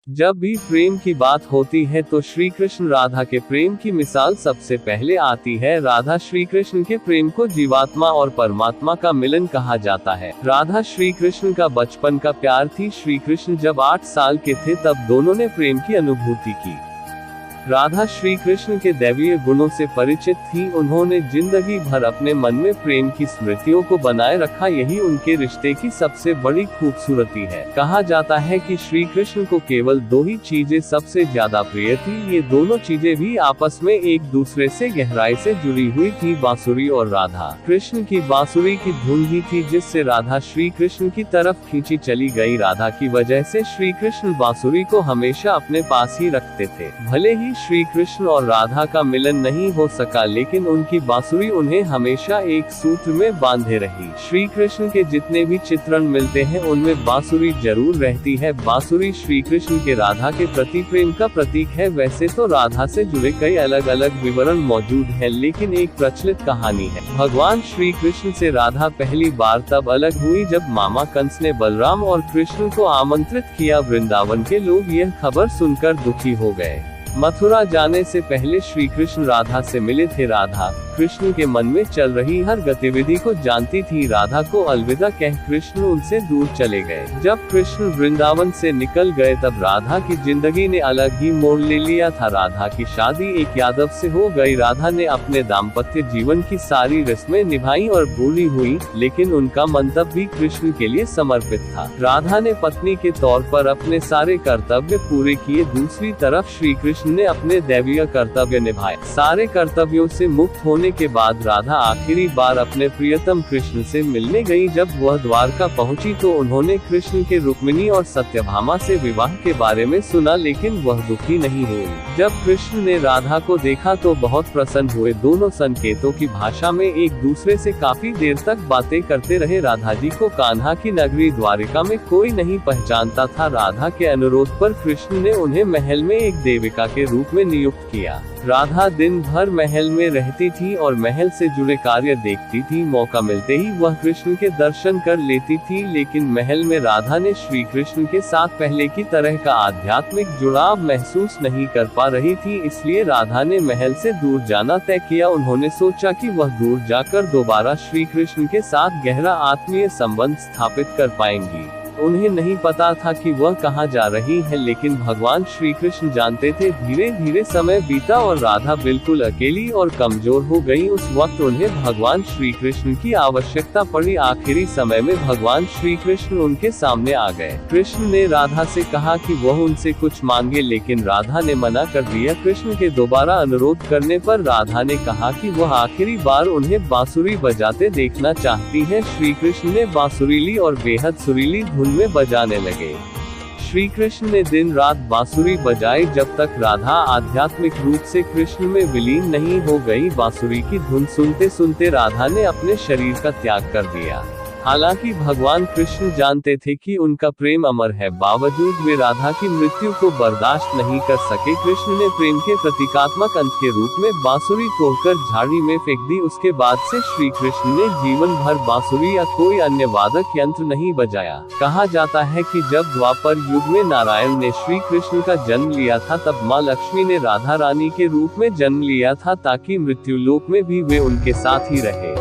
जब भी प्रेम की बात होती है तो श्री कृष्ण राधा के प्रेम की मिसाल सबसे पहले आती है। राधा श्री कृष्ण के प्रेम को जीवात्मा और परमात्मा का मिलन कहा जाता है। राधा श्री कृष्ण का बचपन का प्यार थी। श्री कृष्ण जब 8 साल के थे तब दोनों ने प्रेम की अनुभूति की। राधा श्री कृष्ण के दैवीय गुणों से परिचित थी। उन्होंने जिंदगी भर अपने मन में प्रेम की स्मृतियों को बनाए रखा। यही उनके रिश्ते की सबसे बड़ी खूबसूरती है। कहा जाता है कि श्री कृष्ण को केवल 2 ही चीजें सबसे ज्यादा प्रिय थी। ये दोनों चीजें भी आपस में एक दूसरे से गहराई से जुड़ी हुई थी, बांसुरी और राधा। कृष्ण की बांसुरी की धुन ही थी जिससे राधा श्री कृष्ण की तरफ खींची चली गई। राधा की वजह से श्री कृष्ण बांसुरी को हमेशा अपने पास ही रखते थे। भले ही श्री कृष्ण और राधा का मिलन नहीं हो सका, लेकिन उनकी बांसुरी उन्हें हमेशा एक सूत्र में बांधे रही। श्री कृष्ण के जितने भी चित्रण मिलते हैं उनमें बांसुरी जरूर रहती है। बांसुरी श्री कृष्ण के राधा के प्रति प्रेम का प्रतीक है। वैसे तो राधा से जुड़े कई अलग अलग विवरण मौजूद हैं, लेकिन एक प्रचलित कहानी है। भगवान श्री कृष्ण से राधा पहली बार तब अलग हुई जब मामा कंस ने बलराम और कृष्ण को आमंत्रित किया। वृंदावन के लोग यह खबर सुनकर दुखी हो गए। मथुरा जाने से पहले श्री कृष्ण राधा से मिले थे। राधा कृष्ण के मन में चल रही हर गतिविधि को जानती थी। राधा को अलविदा कह कृष्ण उनसे दूर चले गए। जब कृष्ण वृंदावन से निकल गए तब राधा की जिंदगी ने अलग ही मोड़ ले लिया था। राधा की शादी एक यादव से हो गई। राधा ने अपने दाम्पत्य जीवन की सारी रस्में निभाई और भूली हुई, लेकिन उनका मन तब भी कृष्ण के लिए समर्पित था। राधा ने पत्नी के तौर पर अपने सारे कर्तव्य पूरे किए। दूसरी तरफ श्री कृष्ण ने अपने दैवीय कर्तव्य निभाए। सारे कर्तव्यों से मुक्त होने के बाद राधा आखिरी बार अपने प्रियतम कृष्ण से मिलने गई। जब वह द्वारका पहुंची तो उन्होंने कृष्ण के रुक्मिणी और सत्यभामा से विवाह के बारे में सुना, लेकिन वह दुखी नहीं हुई। जब कृष्ण ने राधा को देखा तो बहुत प्रसन्न हुए। दोनों संकेतों की भाषा में एक दूसरे से काफी देर तक बातें करते रहे। राधा जी को कान्हा की नगरी द्वारिका में कोई नहीं पहचानता था। राधा के अनुरोध पर कृष्ण ने उन्हें महल में एक देविका के रूप में नियुक्त किया। राधा दिन भर महल में रहती थी और महल से जुड़े कार्य देखती थी। मौका मिलते ही वह कृष्ण के दर्शन कर लेती थी, लेकिन महल में राधा ने श्री कृष्ण के साथ पहले की तरह का आध्यात्मिक जुड़ाव महसूस नहीं कर पा रही थी। इसलिए राधा ने महल से दूर जाना तय किया। उन्होंने सोचा कि वह दूर जाकर दोबारा श्री कृष्ण के साथ गहरा आत्मीय संबंध स्थापित कर पाएंगी। उन्हें नहीं पता था कि वह कहाँ जा रही है, लेकिन भगवान श्री कृष्ण जानते थे। धीरे धीरे समय बीता और राधा बिल्कुल अकेली और कमजोर हो गई। उस वक्त उन्हें भगवान श्री कृष्ण की आवश्यकता पड़ी। आखिरी समय में भगवान श्री कृष्ण उनके सामने आ गए। कृष्ण ने राधा से कहा कि वह उनसे कुछ मांगे, लेकिन राधा ने मना कर दिया। कृष्ण के दोबारा अनुरोध करने पर राधा ने कहा कि वह आखिरी बार उन्हें बांसुरी बजाते देखना चाहती है। श्री कृष्ण ने बांसुरी ली और बेहद सुरीली धुन में बजाने लगे। श्री कृष्ण ने दिन रात बांसुरी बजाई जब तक राधा आध्यात्मिक रूप से कृष्ण में विलीन नहीं हो गई। बांसुरी की धुन सुनते सुनते राधा ने अपने शरीर का त्याग कर दिया। हालांकि भगवान कृष्ण जानते थे कि उनका प्रेम अमर है, बावजूद वे राधा की मृत्यु को बर्दाश्त नहीं कर सके। कृष्ण ने प्रेम के प्रतीकात्मक अंत के रूप में बांसुरी तोड़कर झाड़ी में फेंक दी। उसके बाद से श्री कृष्ण ने जीवन भर बांसुरी या कोई अन्य वादक यंत्र नहीं बजाया। कहा जाता है कि जब द्वापर युग में नारायण ने श्री कृष्ण का जन्म लिया था, तब माँ लक्ष्मी ने राधा रानी के रूप में जन्म लिया था, ताकि मृत्यु लोक में भी वे उनके साथ ही रहे।